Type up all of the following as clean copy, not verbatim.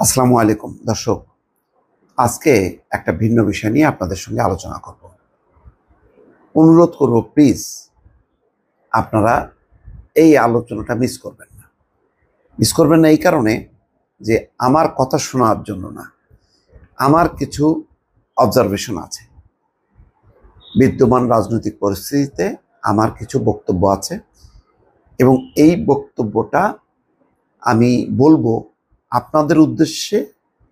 আসসালামু আলাইকুম দর্শক, আজকে একটা ভিন্ন বিষয় নিয়ে আপনাদের সঙ্গে আলোচনা করব। অনুরোধ করব, প্লিজ আপনারা এই আলোচনাটা মিস করবেন না। এই কারণে যে আমার কথা শোনার জন্য না, আমার কিছু অবজারভেশন আছে। বিদ্যমান রাজনৈতিক পরিস্থিতিতে আমার কিছু বক্তব্য আছে এবং এই বক্তব্যটা আমি বলবো আপনাদের উদ্দেশ্যে,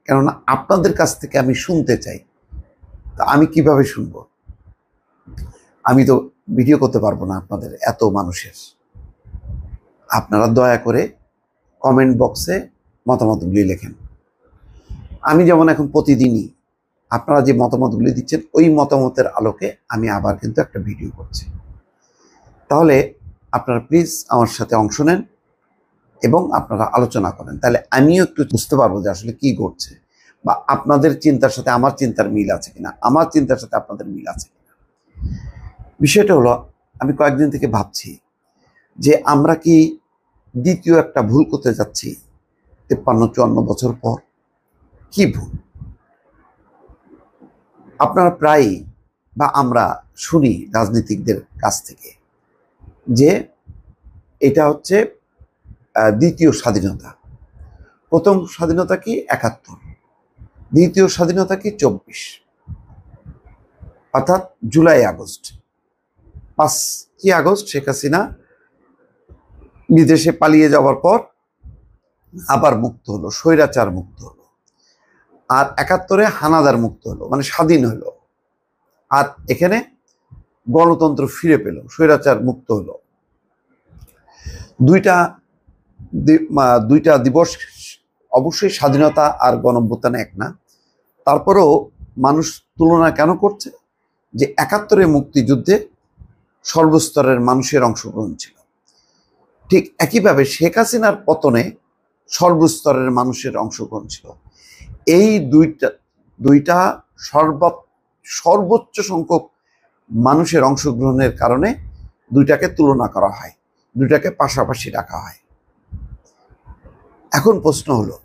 কেননা আপনাদের কাছ থেকে আমি শুনতে চাই। তা আমি কিভাবে শুনবো? আমি তো ভিডিও করতে পারবো না আপনাদের এত মানুষের। আপনারা দয়া করে কমেন্ট বক্সে মতামতগুলি লেখেন। আমি যেমন এখন প্রতিদিনই আপনারা যে মতামতগুলি দিচ্ছেন, ওই মতামতের আলোকে আমি আবার কিন্তু একটা ভিডিও করছি। তাহলে আপনারা প্লিজ আমার সাথে অংশ নেন এবং আপনারা আলোচনা করেন, তাহলে আমিও একটু বুঝতে পারবো যে আসলে কি ঘটছে, বা আপনাদের চিন্তার সাথে আমার চিন্তার মিল আছে কিনা, আমার চিন্তার সাথে আপনাদের মিল আছে কিনা। বিষয়টা হলো, আমি কয়েকদিন থেকে ভাবছি যে আমরা কি দ্বিতীয় একটা ভুল করতে যাচ্ছি 53-54 বছর পর। কি ভুল? আপনারা প্রায়ই বা আমরা শুনি রাজনীতিকদের কাছ থেকে যে এটা হচ্ছে দ্বিতীয় স্বাধীনতা। প্রথম স্বাধীনতা কি 71, দ্বিতীয় স্বাধীনতা কি 24, অর্থাৎ জুলাই আগস্ট। 5ই আগস্ট শেখ হাসিনা বিদেশে পালিয়ে যাওয়ার পর আবার মুক্ত হলো, স্বৈরাচার মুক্ত হলো। আর 71-এ হানাদার মুক্ত হলো, মানে স্বাধীন হলো। আর এখানে গণতন্ত্র ফিরে পেল, স্বৈরাচার মুক্ত হলো। দুইটা দিবস অবশ্যই স্বাধীনতা আর গণঅভ্যুত্থান এক না। তারপরেও মানুষ তুলনা কেন করছে? যে 71-এ মুক্তিযুদ্ধে সর্বস্তরের মানুষের অংশগ্রহণ ছিল, ঠিক একইভাবে শেখ হাসিনার পতনে সর্বস্তরের মানুষের অংশগ্রহণ ছিল। এই দুইটা সর্বোচ্চ সংখ্যক মানুষের অংশগ্রহণের কারণে দুইটাকে তুলনা করা হয়, দুইটাকে পাশাপাশি রাখা হয়। এখন প্রশ্ন হলো,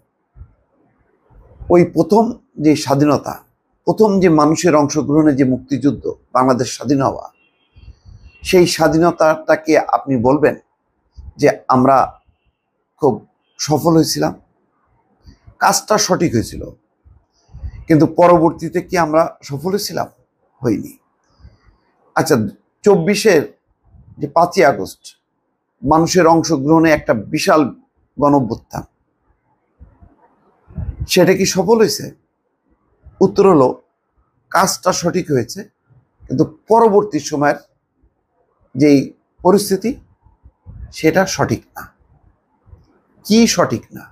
ওই প্রথম যে স্বাধীনতা, প্রথম যে মানুষের অংশগ্রহণে যে মুক্তিযুদ্ধ, বাংলাদেশ স্বাধীন হওয়া, সেই স্বাধীনতাটাকে আপনি বলবেন যে আমরা খুব সফল হয়েছিলাম, কাজটা সঠিক হয়েছিল, কিন্তু পরবর্তীতে কি আমরা সফল হয়েছিলাম? হইনি। আচ্ছা, 24-এর যে 5ই আগস্ট মানুষের অংশগ্রহণে একটা বিশাল গণঅভ্যুত্থান, সেটা কি সফল হয়েছে? উত্তর হলো, কাজটা সঠিক হয়েছে, কিন্তু পরবর্তী সময়ের যেই পরিস্থিতি, সেটা সঠিক না। কি সঠিক না?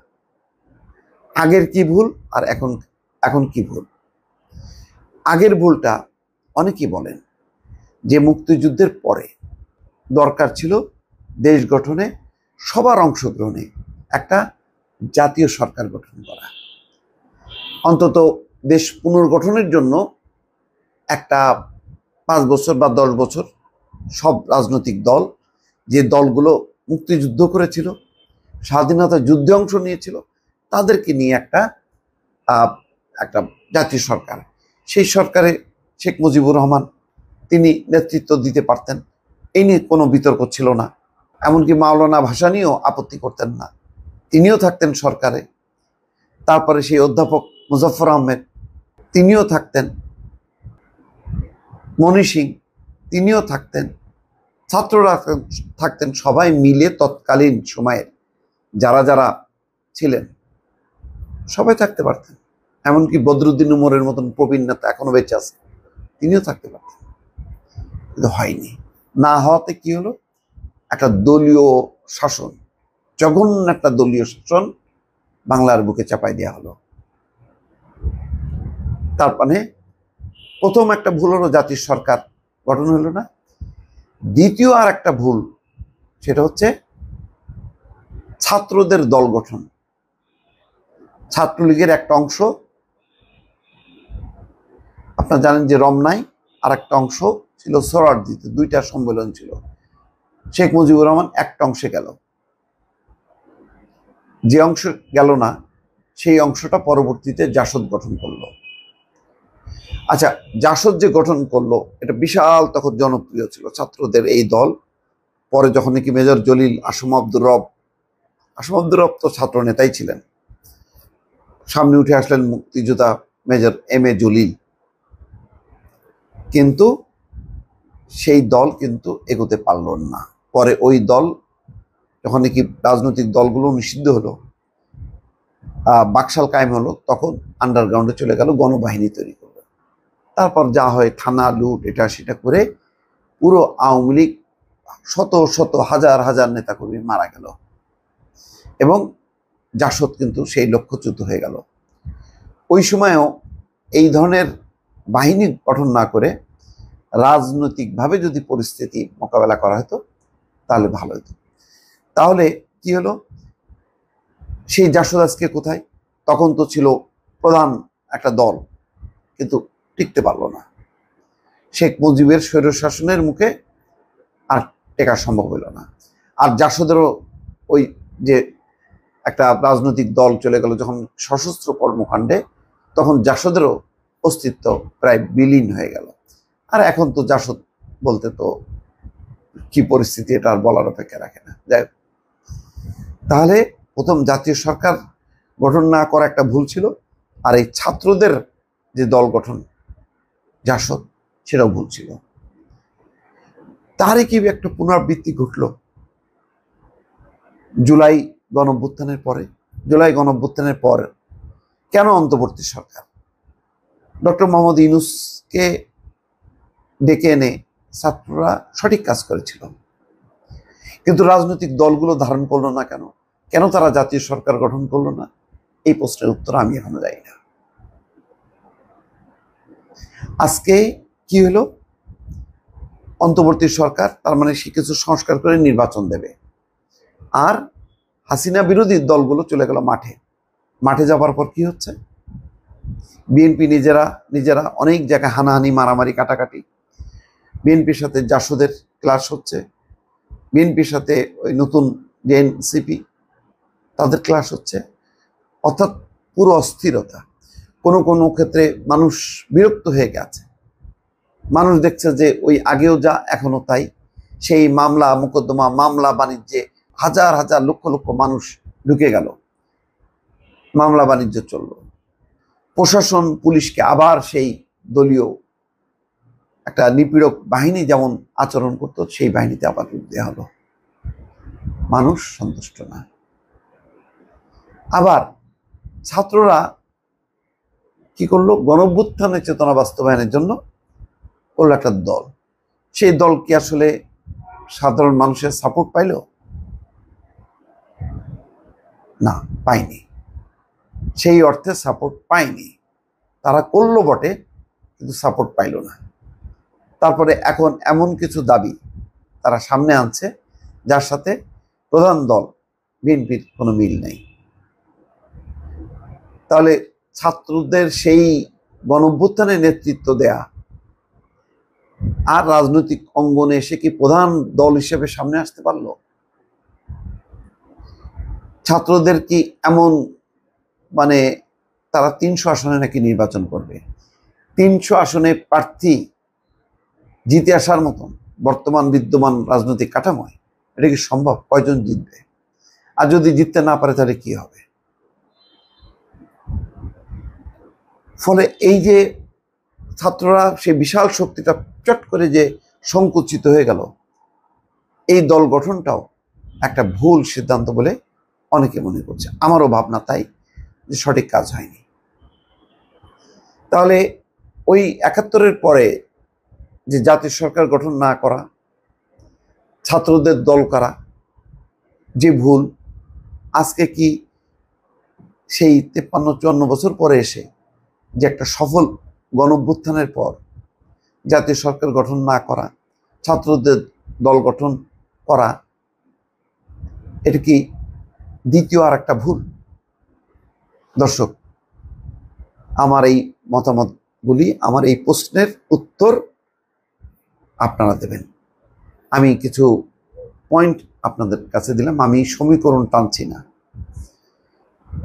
আগের কি ভুল আর এখন কি ভুল? আগের ভুলটা অনেকেই বলেন যে মুক্তিযুদ্ধের পরে দরকার ছিল দেশ গঠনে সবার অংশগ্রহণে একটা জাতীয় সরকার গঠন করা, অন্তত দেশ পুনর্গঠনের জন্য একটা 5 বছর বা 10 বছর সব রাজনৈতিক দল, যে দলগুলো মুক্তিযুদ্ধ করেছিল, স্বাধীনতা যুদ্ধে অংশ নিয়েছিল, তাদেরকে নিয়ে একটা জাতীয় সরকার। সেই সরকারে শেখ মুজিবুর রহমান তিনি নেতৃত্ব দিতে পারতেন, এই নিয়ে কোনো বিতর্ক ছিল না। এমনকি মাওলানা ভাসানীও আপত্তি করতেন না, তিনিও থাকতেন সরকারে। তারপরে সেই অধ্যাপক মুজাফফর আহমেদ, তিনিও থাকতেন। মনি সিং, তিনিও থাকতেন। ছাত্ররা থাকতেন। সবাই মিলে তৎকালীন সময়ের যারা যারা ছিলেন সবাই থাকতে পারতেন। এমনকি বদরুদ্দিন উমরের মতন প্রবীণ নেতা এখনো বেঁচে আছে, তিনিও থাকতে পারতেন, কিন্তু হয়নি। না হওয়াতে কি হলো? একটা দলীয় শাসন, জঘন্য একটা দলীয় শাসন বাংলার বুকে চাপাই দেওয়া হলো। তার মানে প্রথম একটা ভুল হলো, জাতীয় সরকার গঠন হলো না। দ্বিতীয় আর একটা ভুল, সেটা হচ্ছে ছাত্রদের দল গঠন। ছাত্রলীগের একটা অংশ, আপনারা জানেন যে রমনায়, আর একটা অংশ ছিল সোহরাওয়ার্দীতে, 2টা সম্মেলন ছিল। শেখ মুজিবুর রহমান একটা অংশে গেল, যে অংশ গেল না সেই অংশটা পরবর্তীতে জাসদ গঠন করলো। আচ্ছা, জাসদ যে গঠন করলো এটা বিশাল তখন জনপ্রিয় ছিল ছাত্রদের এই দল। পরে যখন নাকি মেজর জলিল, আসম আব্দুর রব তো ছাত্র নেতাই ছিলেন, সামনে উঠে আসলেন মুক্তিযোদ্ধা মেজর এম এ জলিল, কিন্তু সেই দল কিন্তু এগোতে পারল না। পরে ওই দল যখন নাকি রাজনৈতিক দলগুলো নিষিদ্ধ হলো, বাকশাল কায়েম হলো, তখন আন্ডারগ্রাউন্ডে চলে গেল, গণবাহিনী তৈরি করলো। তারপর যা হয় থানা লুট এটা সেটা করে পুরো আওয়ামী লীগ শত শত হাজার হাজার নেতাকর্মী মারা গেল এবং জাসদ কিন্তু সেই লক্ষ্যচ্যুত হয়ে গেল। ওই সময়ও এই ধরনের বাহিনী গঠন না করে রাজনৈতিকভাবে যদি পরিস্থিতি মোকাবেলা করা হতো তাহলে ভালো হতো। তাহলে কি হলো, সেই জাসদ আজকে কোথায়? তখন তো ছিল প্রধান একটা দল, কিন্তু টিকতে পারলো না। শেখ মুজিবের স্বৈরশাসনের মুখে আর টেকা সম্ভব হইল না। আর জাসদেরও ওই যে একটা রাজনৈতিক দল চলে গেল যখন সশস্ত্র কর্মকাণ্ডে, তখন জাসদেরও অস্তিত্ব প্রায় বিলীন হয়ে গেল। আর এখন তো জাসদ বলতে তো কি পরিস্থিতি এটা আর বলার অপেক্ষা রাখে না। যাই, তাহলে প্রথম জাতীয় সরকার গঠন না করা একটা ভুল ছিল, আর এই ছাত্রদের যে দল গঠন জাসদ সেটাও ভুল ছিল। তারই কি একটা পুনরাবৃত্তি ঘটল জুলাই গণঅভ্যুত্থানের পরে। জুলাই গণঅভ্যুত্থানের পর কেন অন্তর্বর্তী সরকার ডক্টর মোহাম্মদ ইউনূসকে ডেকে এনে ছাত্ররা সঠিক কাজ করেছিল, কিন্তু রাজনৈতিক দলগুলো ধারণ করলো না কেন? কেন তারা জাতীয় সরকার গঠন করলো না? এই প্রশ্নের উত্তর আমি এখনো জানি না। আজকে কি হলো, অন্তর্বর্তী সরকার, তার মানে সে কিছু সংস্কার করে নির্বাচন দেবে, আর হাসিনা বিরোধী দলগুলো চলে গেল মাঠে যাবার পর কি হচ্ছে, বিএনপি নিজেরা অনেক জায়গায় হানাহানি, মারামারি, কাটাকাটি। বিএনপির সাথে জাসদের ক্লাশ হচ্ছে, বিএনপির সাথে ওই নতুন যে এনসিপি তাদের ক্লাশ হচ্ছে, অর্থাৎ পুরো অস্থিরতা। কোনো কোনো ক্ষেত্রে মানুষ বিরক্ত হয়ে গেছে, মানুষ দেখছে যে ওই আগেও যা এখনো তাই। সেই মামলা মোকদ্দমা, মামলা বাণিজ্যে হাজার হাজার লক্ষ লক্ষ মানুষ ঢুকে গেল, মামলা বাণিজ্য চলল। প্রশাসন পুলিশকে আবার সেই দলীয় একটা নিপীড়ক বাহিনী যেমন আচরণ করত সেই বাহিনীতে আবার রূপ দেওয়া হলো। মানুষ সন্তুষ্ট না। আবার ছাত্ররা কি করলো, গণঅভ্যুত্থানের চেতনা বাস্তবায়নের জন্য করলো একটা দল। সেই দল কি আসলে সাধারণ মানুষের সাপোর্ট পাইল? না, পায়নি। সেই অর্থে সাপোর্ট পায়নি। তারা করলো বটে, কিন্তু সাপোর্ট পাইল না। তারপরে এখন এমন কিছু দাবি তারা সামনে আনছে যার সাথে প্রধান দল বিএনপির কোনো মিল নেই। তাহলে ছাত্রদের সেই গণঅভ্যুত্থানে নেতৃত্ব দেয়া আর রাজনৈতিক অঙ্গনে এসে কি প্রধান দল হিসেবে সামনে আসতে পারলো? ছাত্রদের কি এমন মানে তারা 300 আসনে নাকি নির্বাচন করবে, 300 আসনে প্রার্থী জিতে আসার মতন বর্তমান বিদ্যমান রাজনৈতিক কাঠামোয় এটা কি সম্ভব? কয়জন জিতবে? আর যদি জিততে না পারে তাহলে কি হবে? ফলে এই যে ছাত্ররা সেই বিশাল শক্তিটা চট করে যে সংকুচিত হয়ে গেল, এই দল গঠনটাও একটা ভুল সিদ্ধান্ত বলে অনেকে মনে করছে। আমারও ভাবনা তাই, যে সঠিক কাজ হয়নি। তাহলে ওই ৭১-এর পরে যে জাতীয় সরকার গঠন না করা, ছাত্রদের দল করা যে ভুল, আজকে কি সেই ৫৩-৫৪ বছর পরে এসে যে একটা সফল গণঅভ্যুত্থানের পর জাতীয় সরকার গঠন না করা, ছাত্রদের দল গঠন করা, এটা কি দ্বিতীয় আর একটা ভুল? দর্শক, আমার এই মতামতগুলি, আমার এই প্রশ্নের উত্তর আপনারা দেবেন। আমি কিছু পয়েন্ট আপনাদের কাছে দিলাম, আমি সমীকরণ টানছি না।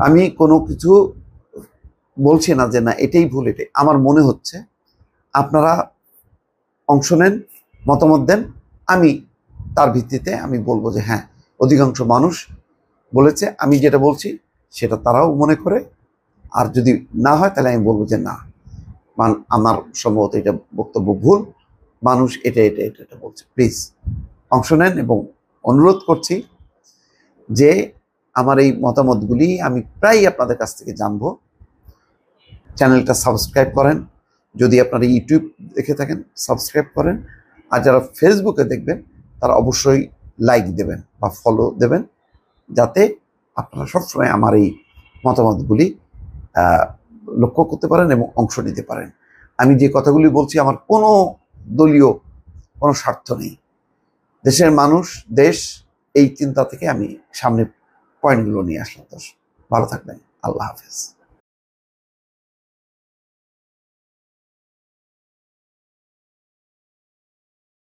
আমি কোনো কিছু বলছি না যে না এটাই ভুল, এটাই আমার মনে হচ্ছে। আপনারা অংশ নেন, মতামত দেন, আমি তার ভিত্তিতে আমি বলবো যে হ্যাঁ অধিকাংশ মানুষ বলেছে, আমি যেটা বলছি সেটা তারাও মনে করে। আর যদি না হয় তাহলে আমি বলবো যে না, আমার সম্ভবত এটা বক্তব্য ভুল, মানুষ এটা এটা এটা এটা বলছে। প্লিজ অংশ নেন এবং অনুরোধ করছি যে আমার এই মতামতগুলি আমি প্রায় আপনাদের কাছ থেকে জানবো। চ্যানেলটা সাবস্ক্রাইব করেন, যদি আপনারা ইউটিউব দেখে থাকেন সাবস্ক্রাইব করেন, আর যারা ফেসবুকে দেখবেন তারা অবশ্যই লাইক দেবেন বা ফলো দেবেন, যাতে আপনারা সবসময় আমার এই মতামতগুলি লক্ষ্য করতে পারেন এবং অংশ নিতে পারেন। আমি যে কথাগুলি বলছি আমার কোনো দলীয় কোনো স্বার্থ নেই। দেশের মানুষ, দেশ, এই চিন্তা থেকে আমি সামনে পয়েন্টগুলো নিয়ে আসলাম। ভালো থাকবেন। আল্লাহ হাফেজ।